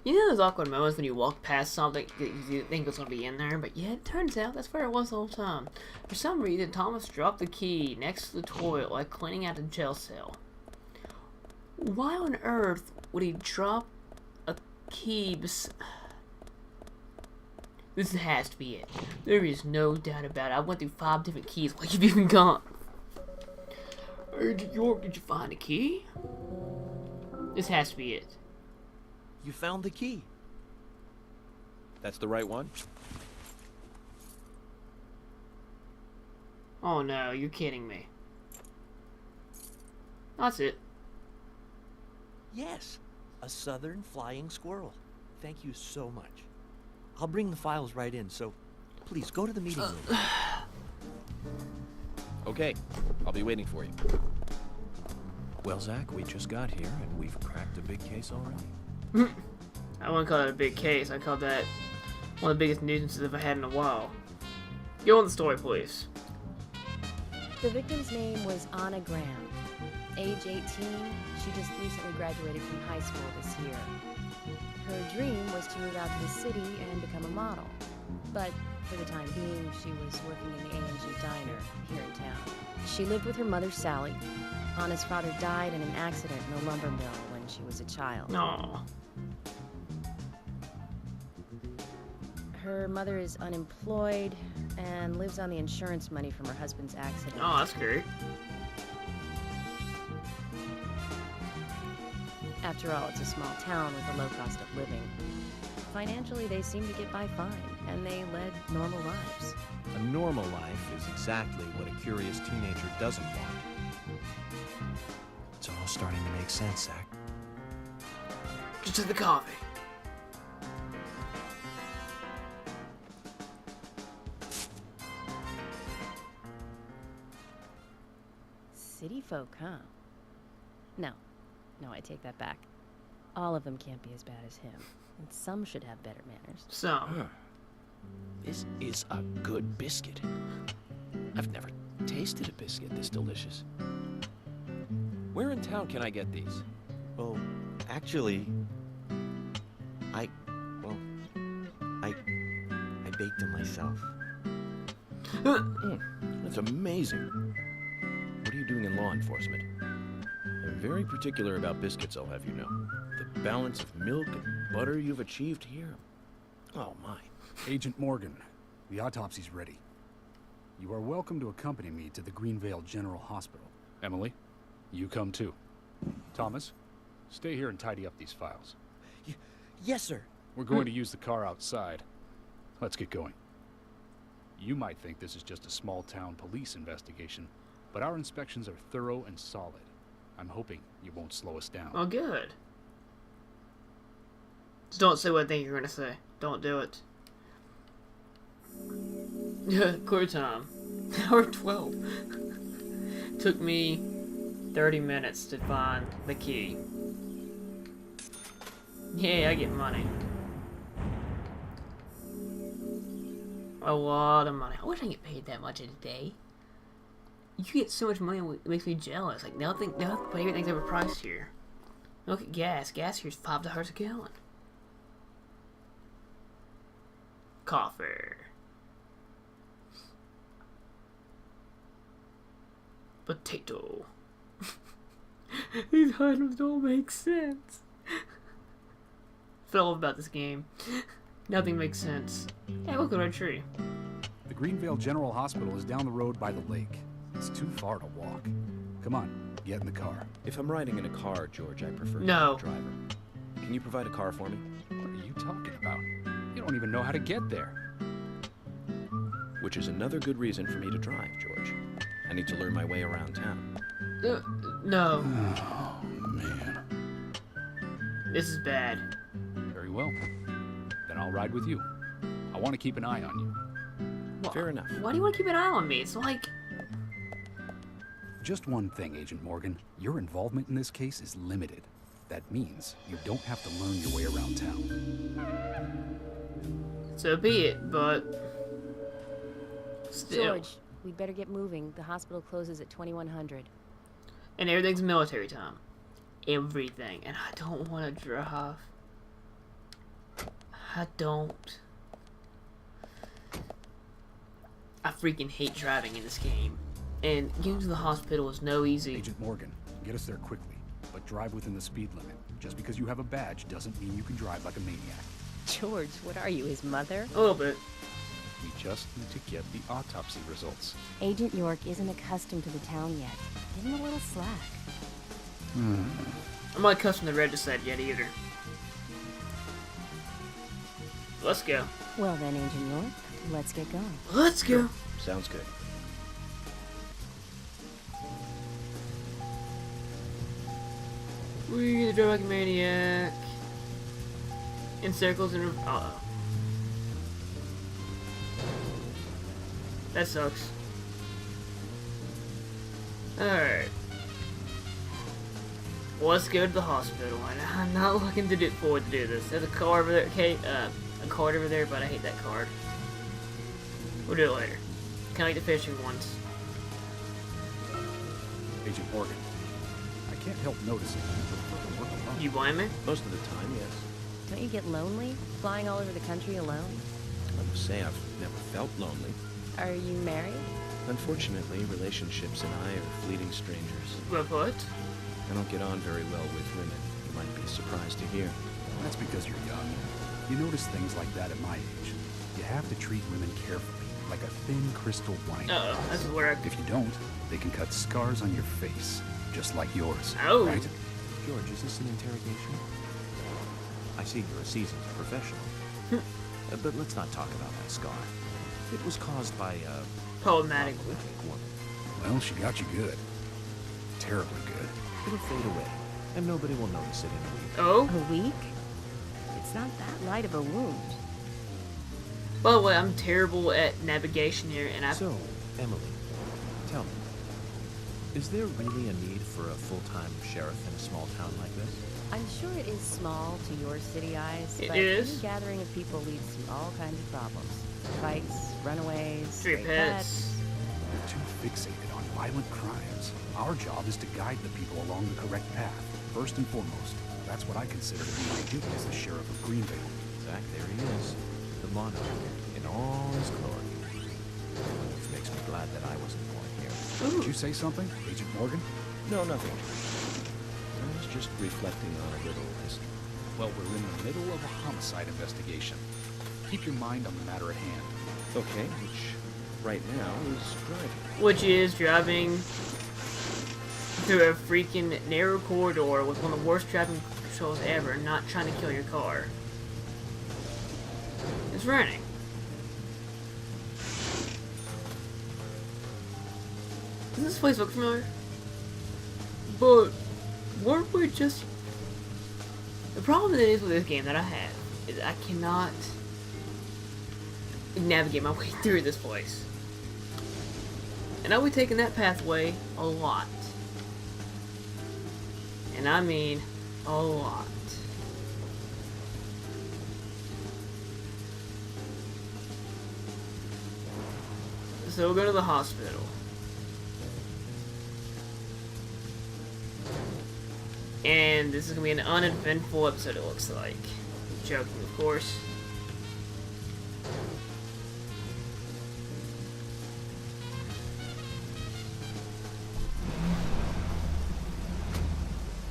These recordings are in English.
You know those awkward moments when you walk past something that you think was going to be in there, but yeah, it turns out that's where it was the whole time. For some reason, Thomas dropped the key next to the toilet while cleaning out the jail cell. Why on earth would he drop a key This has to be it. There is no doubt about it. I went through 5 different keys while you've even gone. Agent York, did you find a key? This has to be it. You found the key. That's the right one? Oh no, you're kidding me. That's it. Yes, a southern flying squirrel. Thank you so much. I'll bring the files right in, so please go to the meeting room. Okay, I'll be waiting for you. Well, Zach, we just got here and we've cracked a big case already. I wouldn't call that a big case. I call that one of the biggest nuisances I've had in a while. Go on the story, please. The victim's name was Anna Graham. Age 18, she just recently graduated from high school this year. Her dream was to move out to the city and become a model. But for the time being, she was working in the A&G diner here in town. She lived with her mother, Sally. Anna's father died in an accident in a lumber mill when she was a child. Aww. Her mother is unemployed and lives on the insurance money from her husband's accident. Oh, that's great. After all, it's a small town with a low cost of living. Financially, they seem to get by fine, and they led normal lives. A normal life is exactly what a curious teenager doesn't want. It's all starting to make sense, Zach. Just to the coffee. City folk, huh? No, I take that back. All of them can't be as bad as him, and some should have better manners. So, This is a good biscuit. I've never tasted a biscuit this delicious. Where in town can I get these? Well, actually, I baked them myself. That's amazing. What are you doing in law enforcement? I'm very particular about biscuits, I'll have you know. The balance of milk and butter you've achieved here. Oh, my. Agent Morgan, the autopsy's ready. You are welcome to accompany me to the Greenvale General Hospital. Emily, you come too. Thomas, stay here and tidy up these files. Yes, sir. We're going to use the car outside. Let's get going. You might think this is just a small-town police investigation, but our inspections are thorough and solid. I'm hoping you won't slow us down. oh good. Just don't say what I think you're gonna say. Don't do it. Clear time. Hour 12. Took me 30 minutes to find the key. Yeah, I get money. A lot of money. I wish I could get paid that much in a day. You get so much money, it makes me jealous. Like, nothing, everything's overpriced here. Look at gas. Gas here's $5 a gallon. Coffee. Potato. These items don't make sense. Fell about this game. Nothing makes sense. Hey, look at our tree. The Greenvale General Hospital is down the road by the lake. It's too far to walk. Come on, get in the car. If I'm riding in a car, George, I prefer to No. have a driver. Can you provide a car for me? What are you talking about? You don't even know how to get there. Which is another good reason for me to drive, George. I need to learn my way around town. No. Oh, man. This is bad. Very well. Then I'll ride with you. I want to keep an eye on you. Fair enough. Why do you want to keep an eye on me? It's like... Just one thing, Agent Morgan. Your involvement in this case is limited. That means you don't have to learn your way around town. So be it, but... Still. George, we'd better get moving. The hospital closes at 2100. And everything's military time. Everything. And I don't want to drive. I don't. I freaking hate driving in this game. And getting to the hospital is no easy. Agent Morgan, get us there quickly, but drive within the speed limit. Just because you have a badge doesn't mean you can drive like a maniac. George, what are you, his mother? A little bit. We just need to get the autopsy results. Agent York isn't accustomed to the town yet. Give him a little slack. I'm not accustomed to regicide yet either. Let's go. Well then, Agent York, let's get going. Let's go. Sounds good. We the drug maniac. In circles and that sucks. Alright. Well, let's go to the hospital. And I'm not looking to forward to do this. There's a car over there. Okay, a card over there, but I hate that card. We'll do it later. Kind of like the fishing ones. Agent Morgan, I can't help noticing you prefer to work alone. You blame me? Most of the time, yes. Don't you get lonely, flying all over the country alone? I would say I've never felt lonely. Are you married? Unfortunately, relationships and I are fleeting strangers. What? I don't get on very well with women. You might be surprised to hear. That's because you're young. You notice things like that at my age. You have to treat women carefully, like a thin crystal wine Uh-oh, glass. that's where If you don't, they can cut scars on your face, just like yours. Oh. Right? George, is this an interrogation? I see you're a seasoned professional. But let's not talk about that scar. It was caused by a problematic. problematic woman. Well, she got you good. Terribly good. It'll fade away, and nobody will notice it in a week. Oh? A week? It's not that light of a wound. By the way, I'm terrible at navigation here, and I. So, Emily, tell me, is there really a need for a full-time sheriff in a small town like this? I'm sure it is small to your city eyes, It but is. any gathering of people leads to all kinds of problems. Fights, runaways, Street stray pets. We're too fixated on violent crimes. Our job is to guide the people along the correct path, first and foremost. That's what I consider to be my duty as the sheriff of Greenvale. Zach, there he is, the monarch, in all his glory. Which makes me glad that I wasn't born here. Did you say something, Agent Morgan? No, nothing. I was just reflecting on a little history. Well, we're in the middle of a homicide investigation. Keep your mind on the matter at hand. Okay, which right now is driving. Which is driving through a freaking narrow corridor with one of the worst driving controls ever, not trying to kill your car. It's raining. Doesn't this place look familiar? But weren't we just... The problem that is with this game that I have is I cannot navigate my way through this place. And I'll be taking that pathway a lot. And I mean a lot. So we'll go to the hospital. And this is going to be an uneventful episode, it looks like. Joking, of course.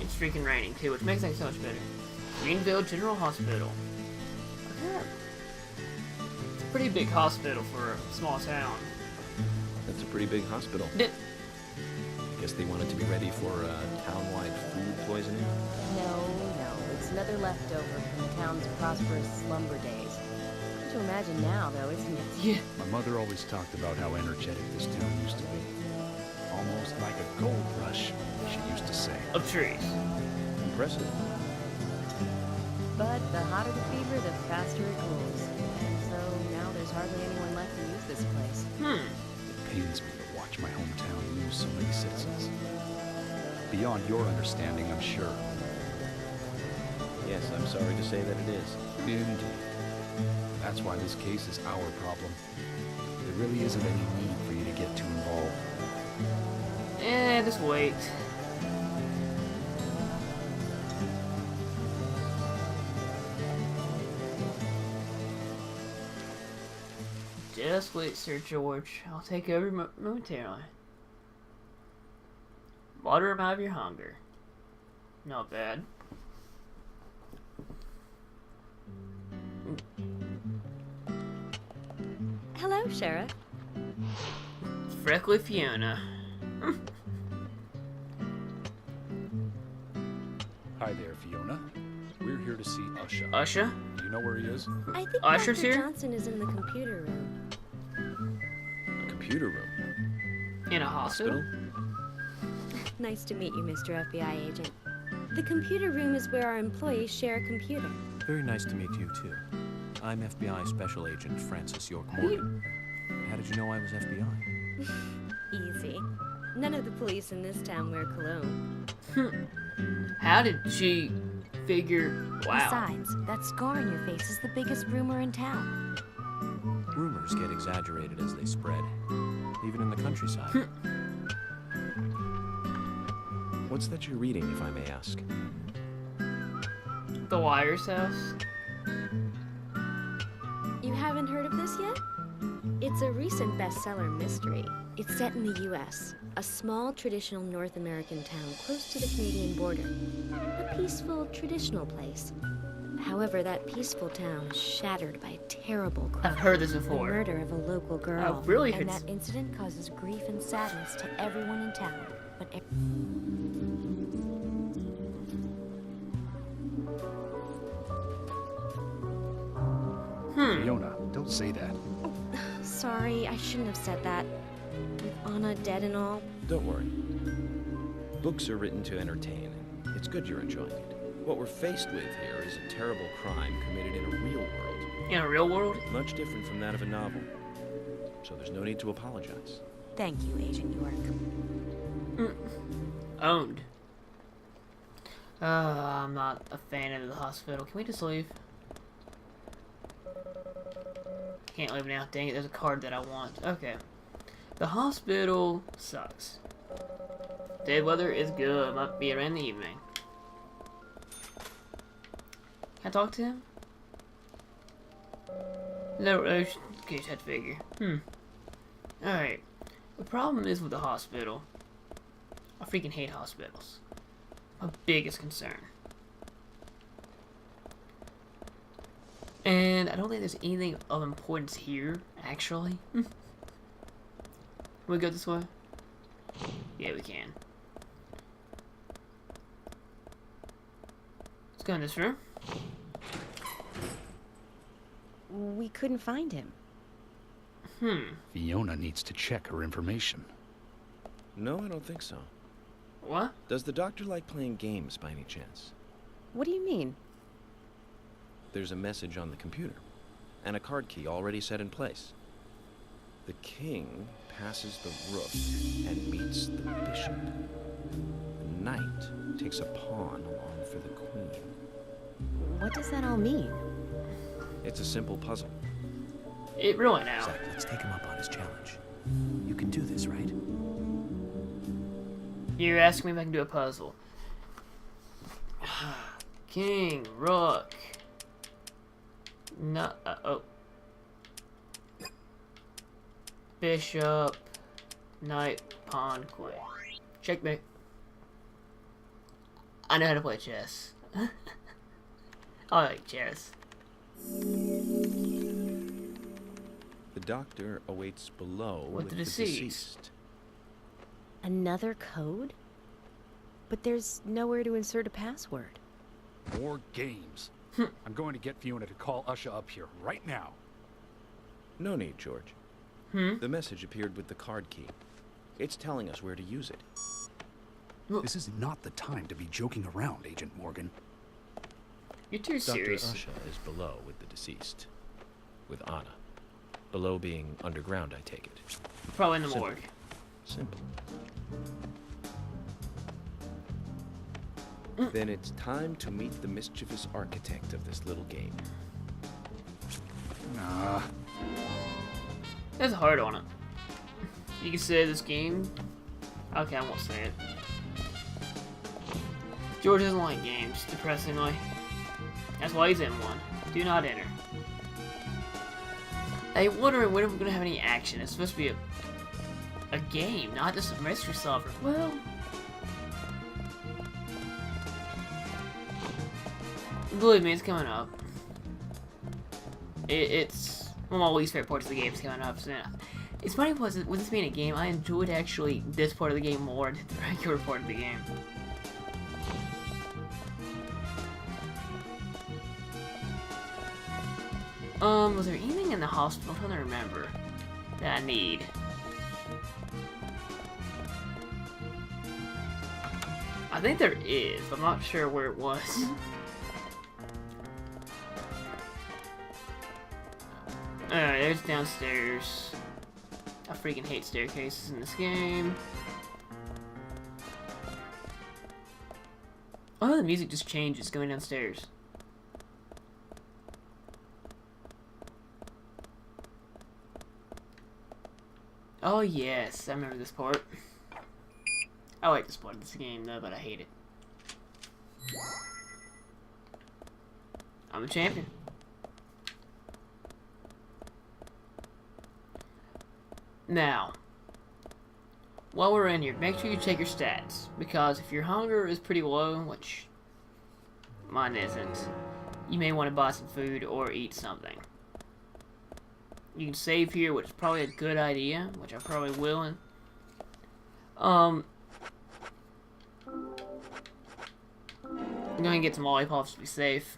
It's freaking raining, too, which makes things so much better. Greenville General Hospital. Okay. It's a pretty big hospital for a small town. That's a pretty big hospital. I guess they wanted to be ready for town-wide food poisoning. No, it's another leftover from the town's prosperous slumber days. Hard to imagine now, though, isn't it? Yeah. My mother always talked about how energetic this town used to be. Almost like a gold rush, she used to say. Of trees. Impressive. But the hotter the fever, the faster it cools. So now there's hardly anyone left to use this place. It pains me to watch my hometown lose so many citizens. Beyond your understanding, I'm sure. Yes, I'm sorry to say that it is. Indeed. That's why this case is our problem. There really isn't any need for you to get too involved. Just wait. Just wait, Sir George. I'll take over momentarily. Water him out of your hunger. Not bad. Hello, Sheriff. Freckly Fiona. Hi there, Fiona. We're here to see Ushah. Ushah? Do you know where he is? I think Usher's Dr. here? Johnson is in the computer room. A computer room. In a hospital? Nice to meet you, Mr. FBI agent. The computer room is where our employees share a computer. Very nice to meet you, too. I'm FBI Special Agent Francis York Morgan. How did you know I was FBI? Easy. None of the police in this town wear cologne. How did she figure? Wow. Besides, that scar on your face is the biggest rumor in town. Rumors get exaggerated as they spread, even in the countryside. What's that you're reading, if I may ask? The Wire's house? You haven't heard of this yet? It's a recent bestseller mystery. It's set in the U.S., a small traditional North American town close to the Canadian border. A peaceful, traditional place. However, that peaceful town is shattered by a terrible crime. I've heard this The before. murder of a local girl. I've really and heard that incident causes grief and sadness to everyone in town. But Fiona, don't say that. sorry, I shouldn't have said that. With Anna dead and all. Don't worry. Books are written to entertain, and it's good you're enjoying it. What we're faced with here is a terrible crime committed in a real world. In a real world? Much different from that of a novel. So there's no need to apologize. Thank you, Agent York. Owned. I'm not a fan of the hospital. Can we just leave? Can't leave now. Dang it, there's a card that I want. Okay. The hospital sucks. Dead weather is good. Might be around the evening. Can I talk to him? No, okay, just had to figure. Alright. The problem is with the hospital. I freaking hate hospitals. My biggest concern. And I don't think there's anything of importance here, actually. Can we go this way? Yeah, we can. Let's go in this room. We couldn't find him. Fiona needs to check her information. No, I don't think so. What? Does the doctor like playing games by any chance? What do you mean? There's a message on the computer, and a card key already set in place. The king passes the rook and meets the bishop. The knight takes a pawn along for the queen. What does that all mean? It's a simple puzzle. It really now. Zach, let's take him up on his challenge. You can do this, right? You're asking me if I can do a puzzle. King, rook. No, oh. Bishop, knight, pawn, queen. Checkmate. I know how to play chess. I like chess. The doctor awaits below With the deceased. Another code? But there's nowhere to insert a password. More games. I'm going to get Fiona to call Ushah up here right now. No need, George. The message appeared with the card key. It's telling us where to use it. This is not the time to be joking around, Agent Morgan. You're too Dr. serious. Ushah is below with the deceased. With Anna. Below being underground, I take it. Probably in the Simple. morgue. Simple. Then it's time to meet the mischievous architect of this little game. Nah. There's a heart on it. You can say this game. Okay, I won't say it. George doesn't like games, depressingly. That's why he's in one. Do not enter. I'm wondering when we're gonna have any action. It's supposed to be a game, not just a mystery solver. Well, believe me, it's coming up. It's one of my least favorite parts of the game is coming up. So it's funny because with this being a game, I enjoyed actually this part of the game more than the regular part of the game. Was there anything in the hospital? I'm trying to remember that I need. I think there is, but I'm not sure where it was. Alright, there's downstairs. I freaking hate staircases in this game. Oh, the music just changes going downstairs. Oh yes, I remember this part. I like this part of this game though, but I hate it. I'm a champion. Now, while we're in here, make sure you check your stats, because if your hunger is pretty low, which mine isn't, you may want to buy some food or eat something. You can save here, which is probably a good idea, which I probably will. I'm gonna get some lollipops to be safe.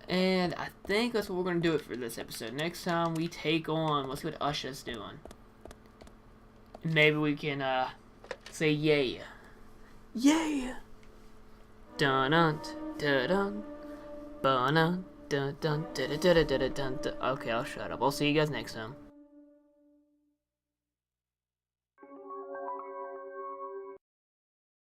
And I think that's what we're gonna do it for this episode. Next time we take on, let's see what Ushah's doing. Maybe we can say yeah. Yeah. Dun dun dun dun dun dun dun dun dun dun dun dun. Okay, I'll shut up. I'll see you guys next time.